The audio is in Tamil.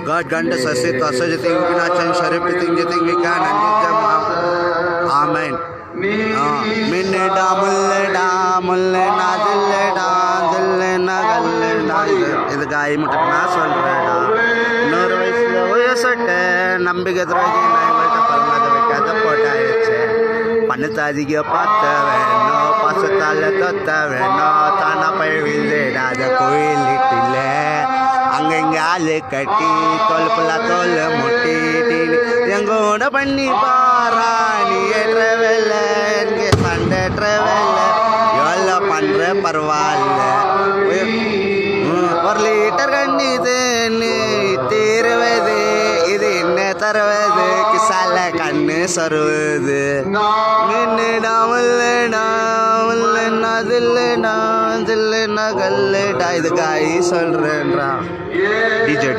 God grant us to such a thing we cannot change, everything you think we can, and give them Amen. Minneda mulleda mullena dilleda dillena galleda இது காய் முட்டை நான் சொல்றேடா. இன்னொரு வயசுல வயசட்ட நம்பிக்கை துறவி நான் எங்கள்கிட்ட பரமாத வைக்காத போட்டாயிடுச்சு. பணத்தாதிக பார்த்த வேணும், பாசத்தால தொத்த வேணும், தானா பழவில்லைடாத கோயில் வீட்டில் அங்கங்க ஆளு கட்டி தொல்புல தோல் முட்டிட்டு எங்கூட பண்ணி பாரா நீ ட்ரெவல இங்கே சண்டை ட்ரெவல எவ்வளோ பண்ணுற பரவாயில்ல. ஒரு லிட்டர் கண்ணி தேன்னு தீருவது இது என்ன தருவது கிசால கண்ணு சொருவது மின்னுடா முல்லுடா முல்லுன்னா தில்லுடா தில்லுன்னா கல்லுடா இது காய் சொல்றேன்றான். டிஜே